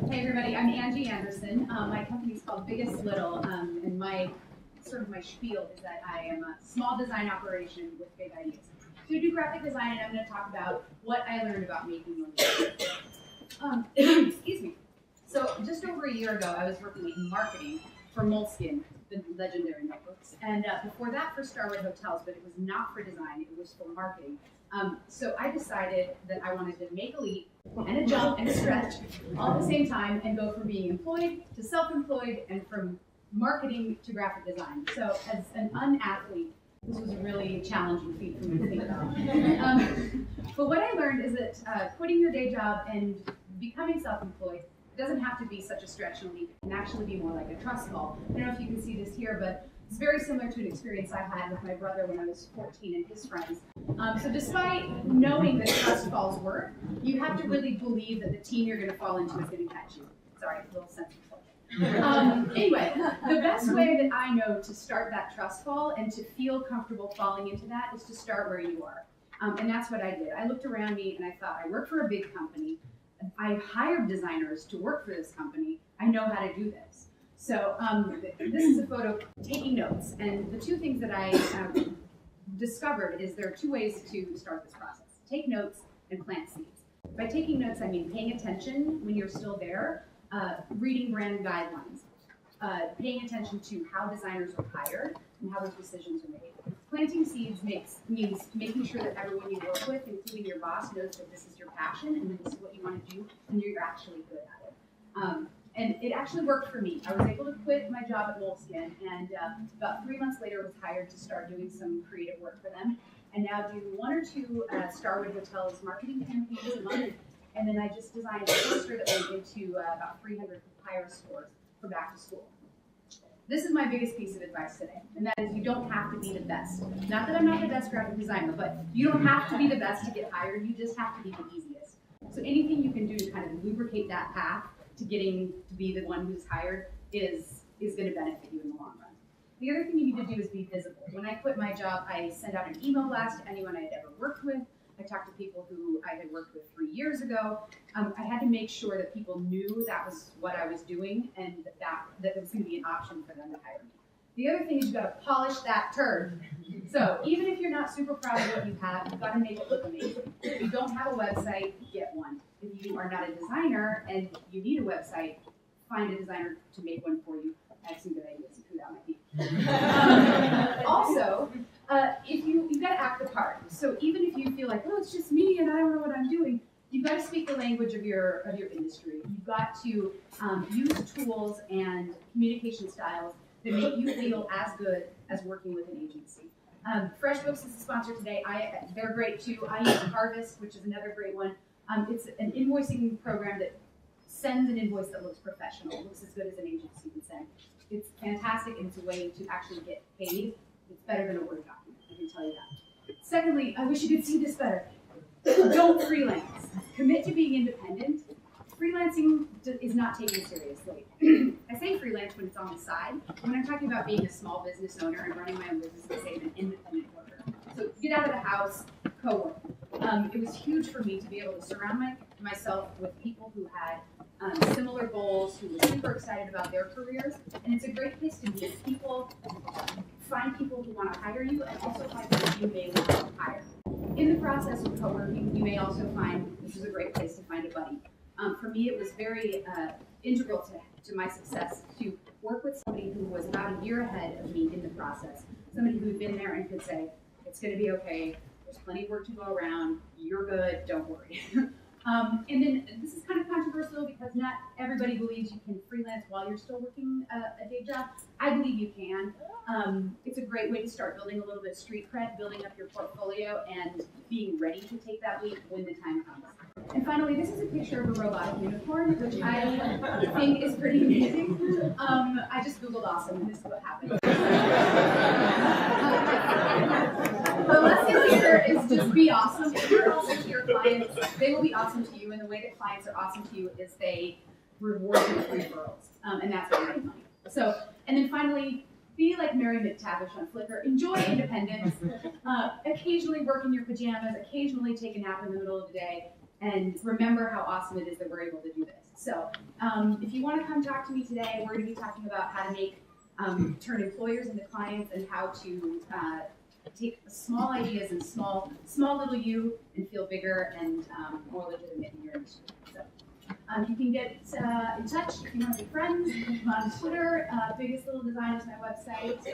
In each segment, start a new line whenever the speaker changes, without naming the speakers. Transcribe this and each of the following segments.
Hey everybody, I'm Angie Anderson. My company is called Biggest Little, and my spiel is that I am a small design operation with big ideas. So I do graphic design, and I'm going to talk about what I learned about making money. Excuse me. So just over a year ago, I was working in marketing for Moleskine, the legendary notebooks, and before that for Starwood Hotels, but it was not for design; it was for marketing. So I decided that I wanted to make a leap and a jump and a stretch all at the same time and go from being employed to self-employed and from marketing to graphic design. So as an unathlete, this was a really challenging feat for me to think about. But what I learned is that quitting your day job and becoming self-employed doesn't have to be such a stretch and leap. It can actually be more like a trust fall. I don't know if you can see this here, but it's very similar to an experience I had with my brother when I was 14 and his friends. So despite knowing that trust falls work, you have to really believe that the team you're going to fall into is going to catch you. Sorry, a little sense of anyway, the best way that I know to start that trust fall and to feel comfortable falling into that is to start where you are. And that's what I did. I looked around me and I thought, I work for a big company. I hired designers to work for this company. I know how to do this. So this is a photo taking notes, and the two things that I discovered is there are two ways to start this process. Take notes and plant seeds. By taking notes, I mean paying attention when you're still there, reading brand guidelines, paying attention to how designers are hired and how those decisions are made. Planting seeds means making sure that everyone you work with, including your boss, knows that this is your passion and that this is what you want to do and you're actually good at it. And it actually worked for me. I was able to quit my job at Moleskine, and about 3 months later was hired to start doing some creative work for them, and now do 1 or 2 Starwood Hotels marketing campaigns a month. And then I just designed a poster that went into about 300 papyrus stores for back to school. This is my biggest piece of advice today, and that is you don't have to be the best. Not that I'm not the best graphic designer, but you don't have to be the best to get hired. You just have to be the easiest. So anything you can do to kind of lubricate that path to getting to be the one who's hired is going to benefit you in the long run. The other thing you need to do is be visible. When I quit my job, I sent out an email blast to anyone I had ever worked with. I talked to people who I had worked with 3 years ago. I had to make sure that people knew that was what I was doing and that it was going to be an option for them to hire me. The other thing is you've got to polish that turd. So even if you're not super proud of what you have, you've got to make it look amazing. If you don't have a website, get one. If you are not a designer and you need a website, find a designer to make one for you. I have some good ideas of who that might be. Also, you've got to act the part. So even if you feel like, oh, it's just me and I don't know what I'm doing, you've got to speak the language of your industry. You've got to use tools and communication styles that make you feel as good as working with an agency. FreshBooks is the sponsor today. They're great too. I use Harvest, which is another great one. It's an invoicing program that sends an invoice that looks professional, looks as good as an agency would send. It's fantastic, and it's a way to actually get paid. It's better than a Word document, I can tell you that. Secondly, I wish you could see this better. Don't freelance. Commit to being independent. Freelancing is not taken seriously. I say freelance when it's on the side. When I'm talking about being a small business owner and running my own business, I say I'm an independent worker. So get out of the house, co-work. It was huge for me to be able to surround myself with people who had similar goals, who were super excited about their careers, and it's a great place to meet people, find people who want to hire you, and also find people you may want to hire. In the process of co-working, you may also find this is a great place to find a buddy. For me, it was very integral to my success to work with somebody who was about a year ahead of me in the process, somebody who had been there and could say, it's going to be okay, there's plenty of work to go around, you're good, don't worry. And then this is kind of controversial because not everybody believes you can freelance while you're still working a day job. I believe you can. It's a great way to start building a little bit of street cred, building up your portfolio, and being ready to take that leap when the time comes. And finally, this is a picture of a robotic unicorn, which I think is pretty amazing. I just Googled awesome, and this is what happened. The lesson here is just be awesome. If you're awesome to your clients, they will be awesome to you. And the way that clients are awesome to you is they reward you with referrals. And that's how you make money. So, and then finally, be like Mary McTavish on Flickr. Enjoy independence. Occasionally work in your pajamas. Occasionally take a nap in the middle of the day. and remember how awesome it is that we're able to do this. So if you want to come talk to me today, we're going to be talking about how to make turn employers into clients and how to take small ideas and small little you and feel bigger and more legitimate in your industry. So you can get in touch if you want to be friends on Twitter. Biggest Little Design is my website,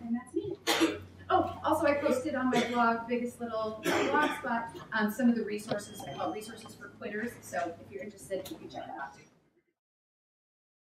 and that's me. Oh, also I posted on my blog, Biggest Little blog spot, some of the resources. I call resources for quitters. So if you're interested, you can check that out too.